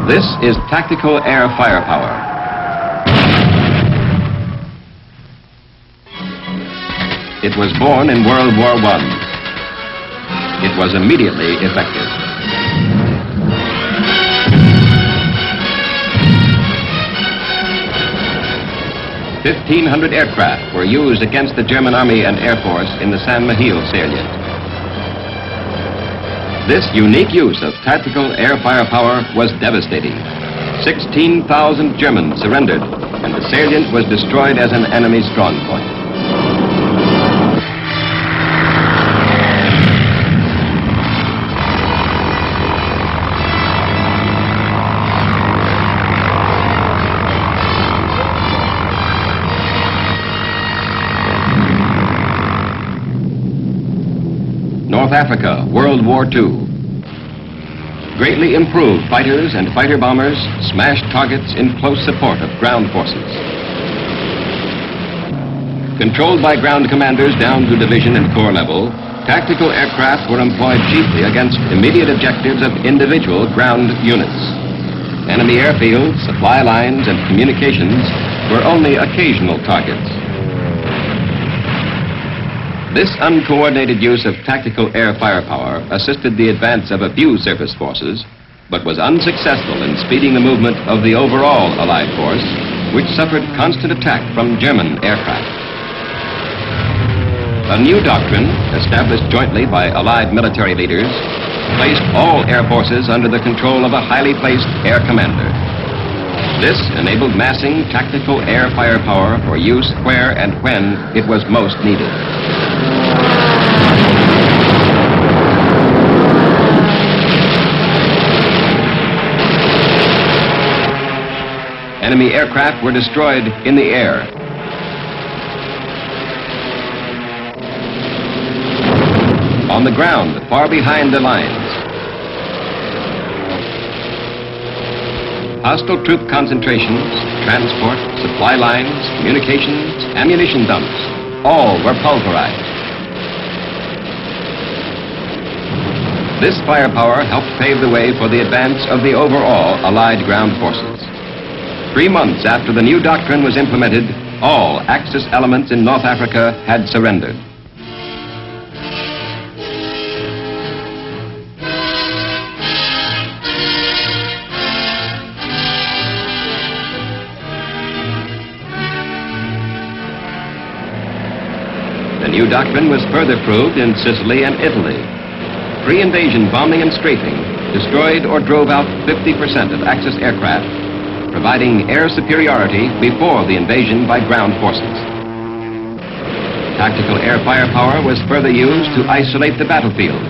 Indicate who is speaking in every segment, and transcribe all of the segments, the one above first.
Speaker 1: This is tactical air firepower. It was born in World War I. It was immediately effective. "1,500 aircraft were used against the German Army and Air Force in the San Miguel salient. This unique use of tactical air firepower was devastating. 16,000 Germans surrendered, and the salient was destroyed as an enemy strong point. North Africa, World War II. Greatly improved fighters and fighter bombers smashed targets in close support of ground forces. Controlled by ground commanders down to division and corps level, tactical aircraft were employed chiefly against immediate objectives of individual ground units. Enemy airfields, supply lines, and communications were only occasional targets. This uncoordinated use of tactical air firepower assisted the advance of a few surface forces, but was unsuccessful in speeding the movement of the overall Allied force, which suffered constant attack from German aircraft. A new doctrine, established jointly by Allied military leaders, placed all air forces under the control of a highly placed air commander. This enabled massing tactical air firepower for use where and when it was most needed. Enemy aircraft were destroyed in the air. On the ground, far behind the lines. Hostile troop concentrations, transport, supply lines, communications, ammunition dumps, all were pulverized. This firepower helped pave the way for the advance of the overall Allied ground forces. 3 months after the new doctrine was implemented, all Axis elements in North Africa had surrendered. The new doctrine was further proved in Sicily and Italy. Pre-invasion bombing and strafing destroyed or drove out 50% of Axis aircraft, providing air superiority before the invasion by ground forces. Tactical air firepower was further used to isolate the battlefield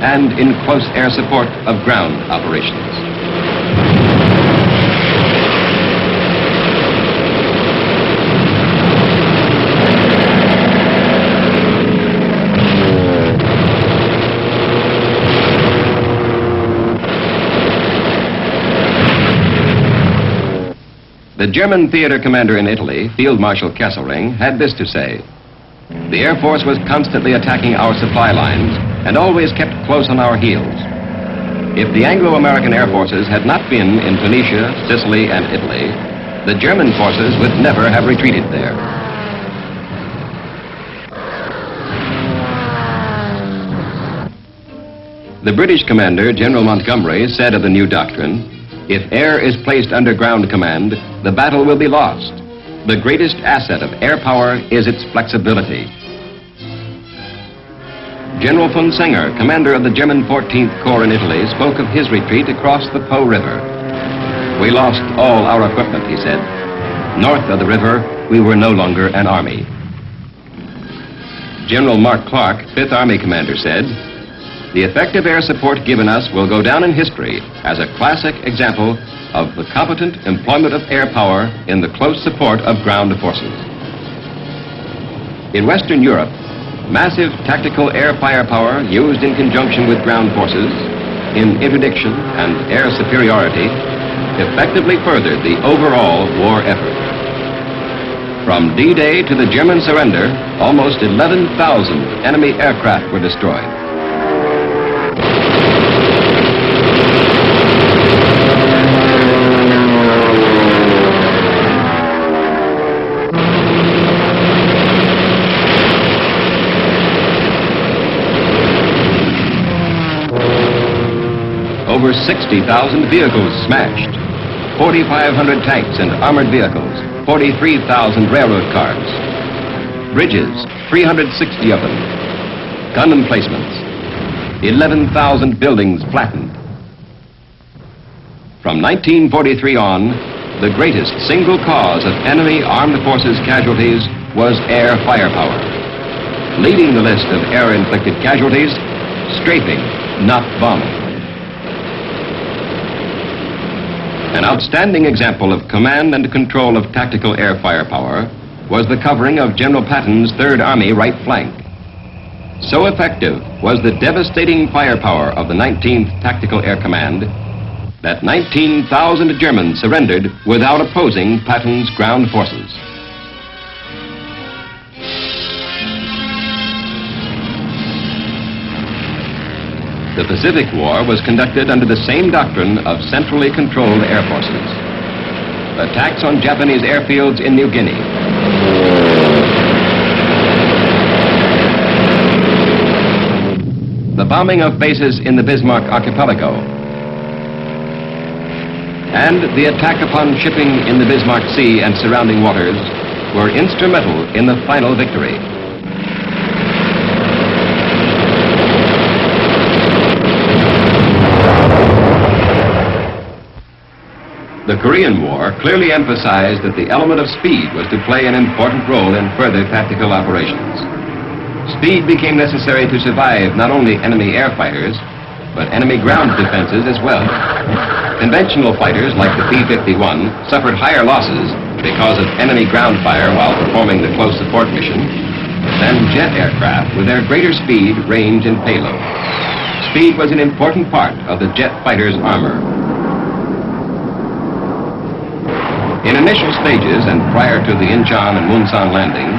Speaker 1: and in close air support of ground operations. The German theater commander in Italy, Field Marshal Kesselring, had this to say: "The Air Force was constantly attacking our supply lines and always kept close on our heels. If the Anglo-American air forces had not been in Tunisia, Sicily, and Italy, the German forces would never have retreated there." The British commander, General Montgomery, said of the new doctrine, "If air is placed under ground command, the battle will be lost. The greatest asset of air power is its flexibility." General von Senger, commander of the German 14th Corps in Italy, spoke of his retreat across the Po River. "We lost all our equipment," he said. "North of the river, we were no longer an army." General Mark Clark, 5th Army commander, said, "The effective air support given us will go down in history as a classic example of the competent employment of air power in the close support of ground forces." In Western Europe, massive tactical air firepower used in conjunction with ground forces in interdiction and air superiority effectively furthered the overall war effort. From D-Day to the German surrender, almost 11,000 enemy aircraft were destroyed. over 60,000 vehicles smashed, 4,500 tanks and armored vehicles, 43,000 railroad cars, bridges, 360 of them, gun emplacements, 11,000 buildings flattened. From 1943 on, the greatest single cause of enemy armed forces casualties was air firepower. Leading the list of air-inflicted casualties, strafing, not bombing. An outstanding example of command and control of tactical air firepower was the covering of General Patton's Third Army right flank. So effective was the devastating firepower of the 19th Tactical Air Command that 19,000 Germans surrendered without opposing Patton's ground forces. The Pacific War was conducted under the same doctrine of centrally controlled air forces. Attacks on Japanese airfields in New Guinea, the bombing of bases in the Bismarck Archipelago, and the attack upon shipping in the Bismarck Sea and surrounding waters were instrumental in the final victory. The Korean War clearly emphasized that the element of speed was to play an important role in further tactical operations. Speed became necessary to survive not only enemy air fighters, but enemy ground defenses as well. Conventional fighters like the P-51 suffered higher losses because of enemy ground fire while performing the close support mission than jet aircraft with their greater speed, range, and payload. Speed was an important part of the jet fighter's armor. In initial stages and prior to the Incheon and Munsan landings,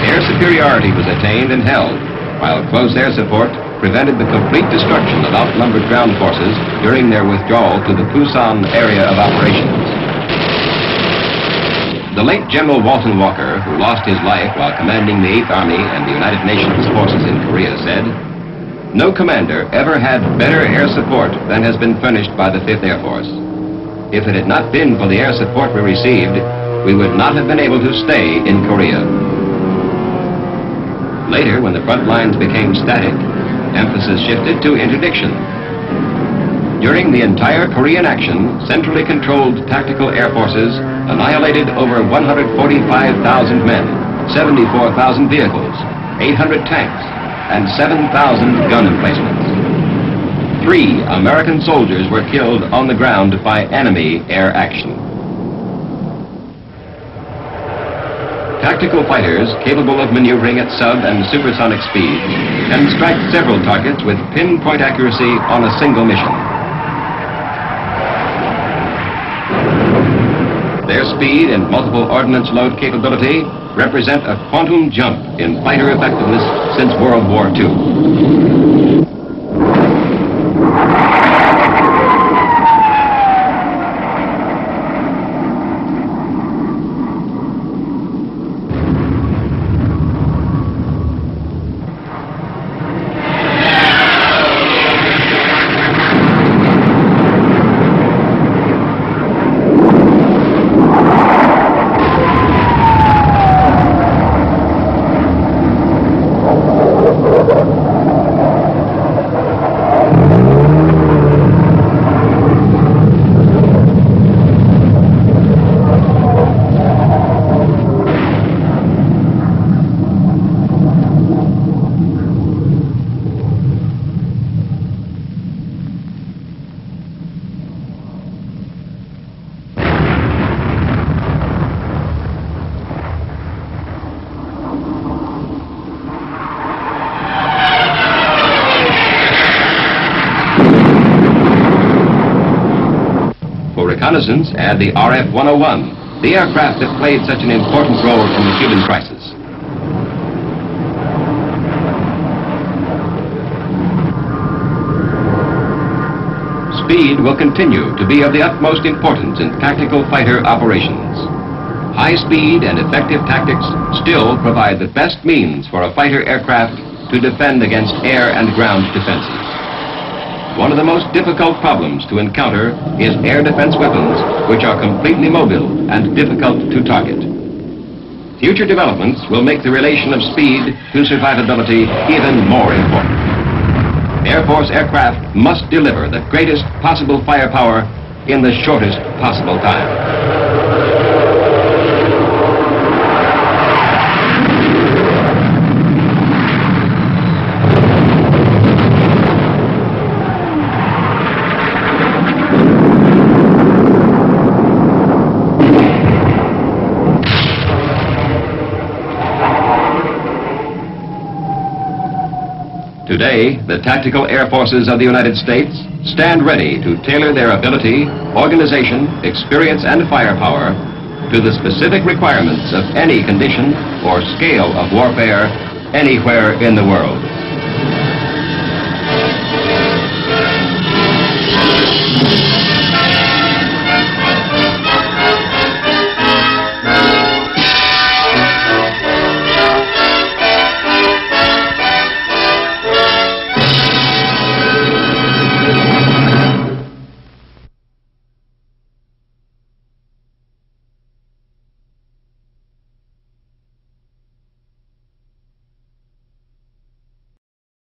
Speaker 1: air superiority was attained and held, while close air support prevented the complete destruction of outnumbered ground forces during their withdrawal to the Pusan area of operations. The late General Walton Walker, who lost his life while commanding the 8th Army and the United Nations forces in Korea, said, "No commander ever had better air support than has been furnished by the 5th Air Force. If it had not been for the air support we received, we would not have been able to stay in Korea." Later, when the front lines became static, emphasis shifted to interdiction. During the entire Korean action, centrally controlled tactical air forces annihilated over 145,000 men, 74,000 vehicles, 800 tanks, and 7,000 gun emplacements. 3 American soldiers were killed on the ground by enemy air action. Tactical fighters capable of maneuvering at sub and supersonic speed can strike several targets with pinpoint accuracy on a single mission. Their speed and multiple ordnance load capability represent a quantum jump in fighter effectiveness since World War II. Reconnaissance, add the RF-101, the aircraft that played such an important role in the Cuban crisis. Speed will continue to be of the utmost importance in tactical fighter operations. High speed and effective tactics still provide the best means for a fighter aircraft to defend against air and ground defenses. one of the most difficult problems to encounter is air defense weapons, which are completely mobile and difficult to target. Future developments will make the relation of speed to survivability even more important. Air Force aircraft must deliver the greatest possible firepower in the shortest possible time. Today, the tactical air forces of the United States stand ready to tailor their ability, organization, experience, and firepower to the specific requirements of any condition or scale of warfare anywhere in the world.